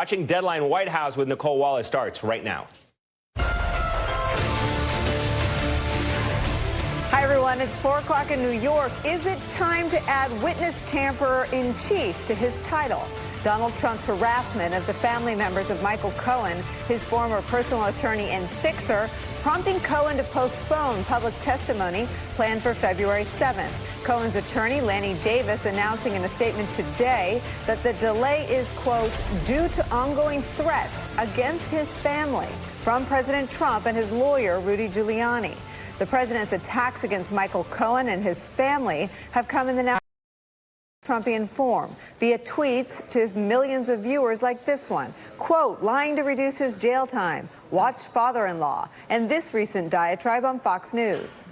Watching Deadline White House with Nicole Wallace starts right now. Hi, everyone. It's 4 o'clock in New York. Is it time to add witness tamper-in-chief to his title? Donald Trump's harassment of the family members of Michael Cohen, his former personal attorney and fixer, prompting Cohen to postpone public testimony planned for February 7th. Cohen's attorney, Lanny Davis, announcing in a statement today that the delay is, quote, due to ongoing threats against his family from President Trump and his lawyer, Rudy Giuliani. The president's attacks against Michael Cohen and his family have come in the now Trumpian form via tweets to his millions of viewers like this one. Quote, lying to reduce his jail time, watch father-in-law, and this recent diatribe on Fox News.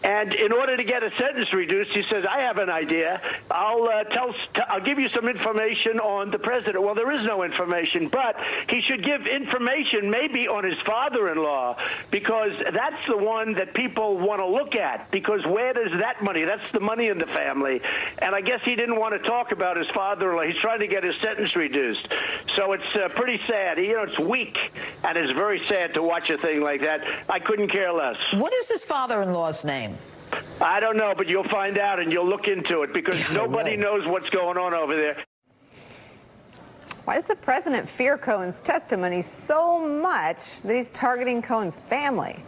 And in order to get a sentence reduced, he says, I have an idea. I'll give you some information on the president. Well, there is no information, but he should give information maybe on his father-in-law, because that's the one that people want to look at, because where does that money? That's the money in the family. And I guess he didn't want to talk about his father-in-law. He's trying to get his sentence reduced. So it's pretty sad. You know, it's weak, and it's very sad to watch a thing like that. I couldn't care less. What is his father-in-law's name? I don't know, but you'll find out and you'll look into it, because nobody knows what's going on over there. Why does the president fear Cohen's testimony so much that he's targeting Cohen's family?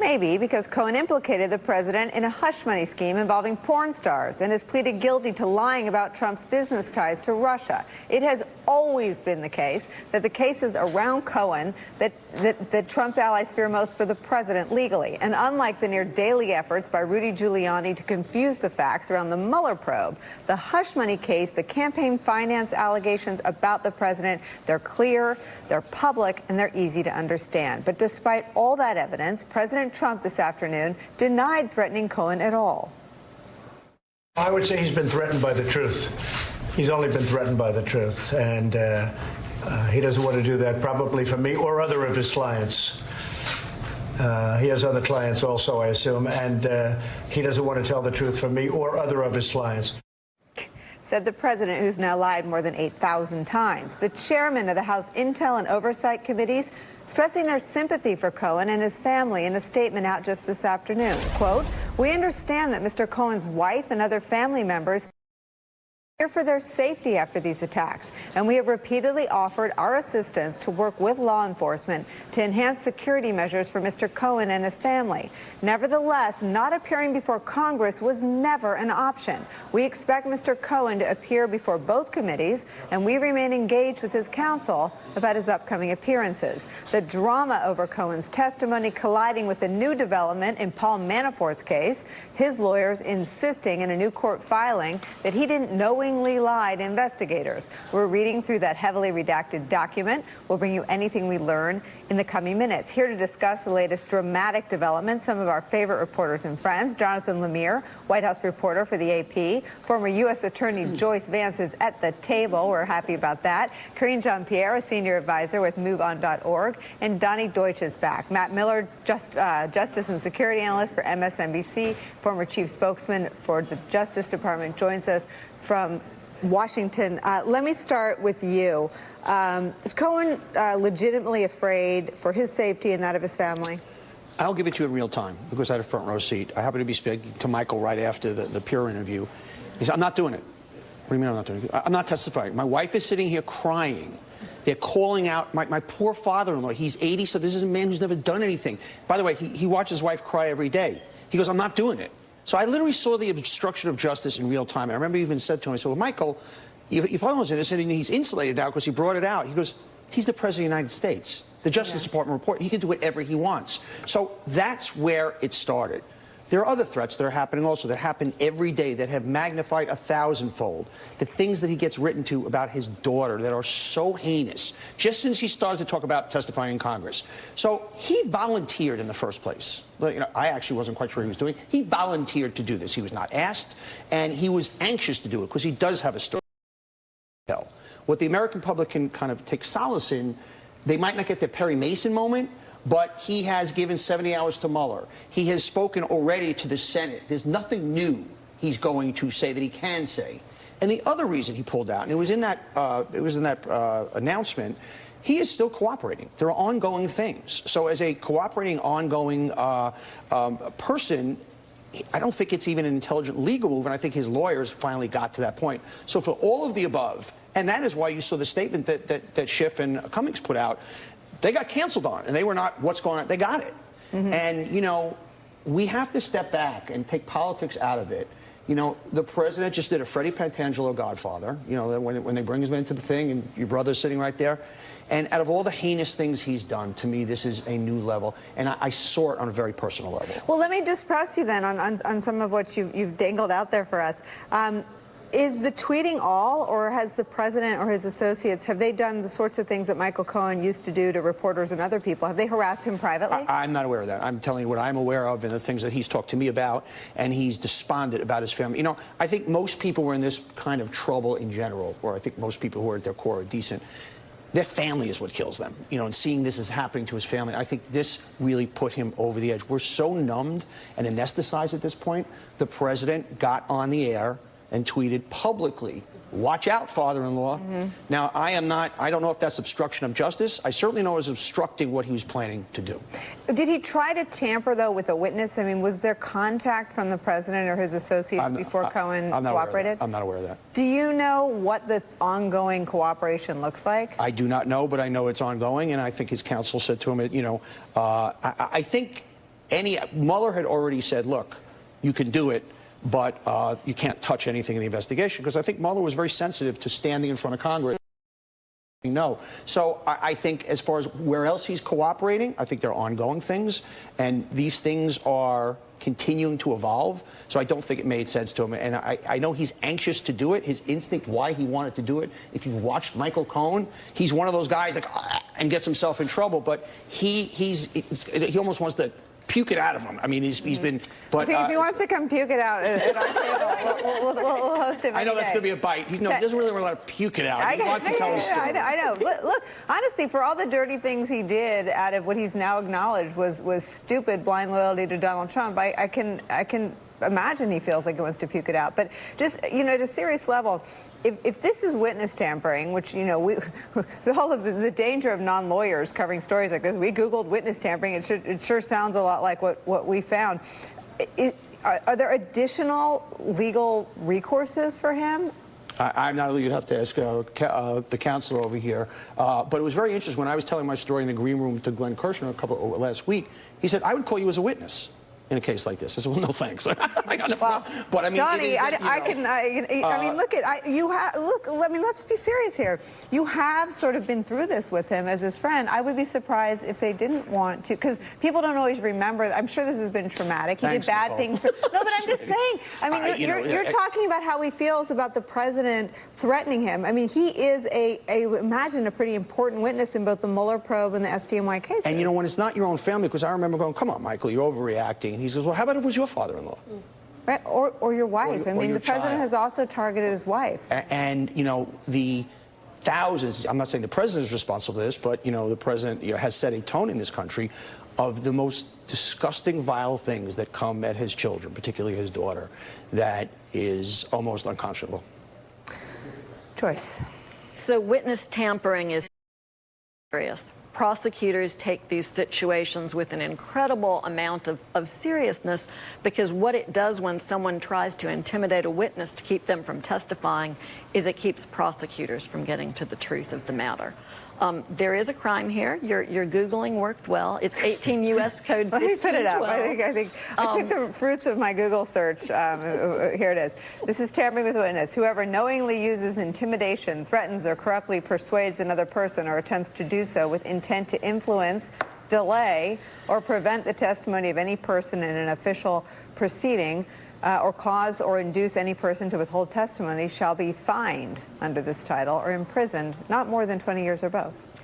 Maybe because Cohen implicated the president in a hush money scheme involving porn stars and has pleaded guilty to lying about Trump's business ties to Russia. It has always been the case that the cases around Cohen that Trump's allies fear most for the president legally. And unlike the near daily efforts by Rudy Giuliani to confuse the facts around the Mueller probe, the hush money case, the campaign finance allegations about the president, they're clear, they're public, and they're easy to understand. But despite all that evidence, President Trump this afternoon denied threatening Cohen at all. I would say he's been threatened by the truth. He's only been threatened by the truth, and he doesn't want to do that probably from me or other of his clients. He has other clients also, I assume, and he doesn't want to tell the truth from me or other of his clients. Said the president, who's now lied more than 8,000 times. The chairman of the House Intel and Oversight Committees stressing their sympathy for Cohen and his family in a statement out just this afternoon. Quote, we understand that Mr. Cohen's wife and other family members fear for their safety after these attacks, and we have repeatedly offered our assistance to work with law enforcement to enhance security measures for Mr. Cohen and his family. Nevertheless, not appearing before Congress was never an option. We expect Mr. Cohen to appear before both committees, and we remain engaged with his counsel about his upcoming appearances. The drama over Cohen's testimony colliding with a new development in Paul Manafort's case, his lawyers insisting in a new court filing that he didn't knowingly lie to investigators. We're reading through that heavily redacted document. We'll bring you anything we learn in the coming minutes. Here to discuss the latest dramatic developments, some of our favorite reporters and friends. Jonathan Lemire, White House reporter for the AP. Former U.S. Attorney Joyce Vance is at the table. We're happy about that. Karine Jean-Pierre, a senior advisor with MoveOn.org. And Donnie Deutsch is back. Matt Miller, Justice and Security Analyst for MSNBC, former chief spokesman for the Justice Department, joins us from Washington. Let me start with you. Is Cohen legitimately afraid for his safety and that of his family? I'll give it to you in real time because I had a front row seat. I happened to be speaking to Michael right after the peer interview. He said, I'm not doing it. What do you mean I'm not doing it? I'm not testifying. My wife is sitting here crying. They're calling out my poor father-in-law. He's 80, so this is a man who's never done anything. By the way, he watches his wife cry every day. He goes, I'm not doing it. So I literally saw the obstruction of justice in real time. And I remember even said to him, I said, well, Michael, if I was innocent and he's insulated now because he brought it out. He goes, he's the President of the United States. The Justice Department report, he can do whatever he wants. So that's where it started. There are other threats that are happening also that happen every day that have magnified 1,000-fold. The things that he gets written to about his daughter that are so heinous, just since he started to talk about testifying in Congress. So he volunteered in the first place. You know, I actually wasn't quite sure he was doing. He volunteered to do this. He was not asked, and he was anxious to do it because he does have a story to tell. What the American public can kind of take solace in, they might not get the Perry Mason moment, but he has given 70 hours to Mueller. He has spoken already to the Senate. There's nothing new he's going to say that he can say. And the other reason he pulled out, and it was in that announcement, he is still cooperating. There are ongoing things. So as a cooperating, ongoing person, I don't think it's even an intelligent legal move, and I think his lawyers finally got to that point. So for all of the above, and that is why you saw the statement that Schiff and Cummings put out, they got canceled on, and they were not what's going on. They got it. And, you know, we have to step back and take politics out of it. You know, the president just did a Freddie Pantangelo Godfather, you know, when they bring him into the thing and your brother's sitting right there. And out of all the heinous things he's done, to me, this is a new level. And I saw it on a very personal level. Well, let me just press you then on some of what you've dangled out there for us. Is the tweeting all, or has the president or his associates, have they done the sorts of things that Michael Cohen used to do to reporters and other people? Have they harassed him privately? I'm not aware of that. I'm telling you what I'm aware of and the things that he's talked to me about, and he's despondent about his family. You know, I think most people were in this kind of trouble in general, or I think most people who are at their core are decent. Their family is what kills them, you know, and seeing this is happening to his family, I think this really put him over the edge. We're so numbed and anesthetized at this point. The president got on the air and tweeted publicly, "Watch out, father-in-law." Now, I don't know if that's obstruction of justice. I certainly know it was obstructing what he was planning to do. Did he try to tamper, though, with a witness? I mean, was there contact from the president or his associates before Cohen cooperated? I'm not aware of that. Do you know what the ongoing cooperation looks like? I do not know, but I know it's ongoing, and I think his counsel said to him, you know, I think Mueller had already said, look, you can do it, but you can't touch anything in the investigation, because I think Mueller was very sensitive to standing in front of Congress. No. So I think as far as where else he's cooperating, I think there are ongoing things, and these things are continuing to evolve. So I don't think it made sense to him. And I know he's anxious to do it. His instinct why he wanted to do it. If you've watched Michael Cohen, he's one of those guys like and gets himself in trouble. But he almost wants to puke it out of him. I mean, he's been. But if he wants to come puke it out at our table, we'll host him. I know that's going to be a bite. He doesn't really want to puke it out. He wants to tell his story. I know. Look, honestly, for all the dirty things he did, out of what he's now acknowledged was stupid, blind loyalty to Donald Trump, I can imagine he feels like he wants to puke it out. But just, you know, at a serious level, if this is witness tampering, which, you know, the danger of non-lawyers covering stories like this, we Googled witness tampering. It sure sounds a lot like what we found. Are there additional legal recourses for him? I'm not. You'd have to ask the counselor over here. But it was very interesting when I was telling my story in the green room to Glenn Kirshner last week. He said, "I would call you as a witness in a case like this." I said, "Well, no thanks." I got enough. Well, but I mean, Johnny, I mean, look at you have look. I mean, let's be serious here. You have sort of been through this with him as his friend. I would be surprised if they didn't want to, because people don't always remember. I'm sure this has been traumatic. He did bad things. No, but I'm just saying. I mean, you're talking about how he feels about the president threatening him. I mean, he is imagine a pretty important witness in both the Mueller probe and the SDNY cases. And you know, when it's not your own family, because I remember going, "Come on, Michael, you're overreacting." And he says, "Well, how about if it was your father-in-law?" Right, or your wife. I mean, the president child. has also targeted his wife. And you know, the thousands, I'm not saying the president is responsible for this, but, you know, the president has set a tone in this country of the most disgusting, vile things that come at his children, particularly his daughter, that is almost unconscionable. Joyce. So witness tampering is serious. Prosecutors take these situations with an incredible amount of seriousness, because what it does when someone tries to intimidate a witness to keep them from testifying is it keeps prosecutors from getting to the truth of the matter. There is a crime here. Your Googling worked well. It's 18 U.S. Code 1512. Let me put it up. I took the fruits of my Google search. Here it is. This is tampering with a witness. Whoever knowingly uses intimidation, threatens, or corruptly persuades another person or attempts to do so with intent to influence, delay, or prevent the testimony of any person in an official proceeding, or cause or induce any person to withhold testimony, shall be fined under this title or imprisoned not more than 20 years or both.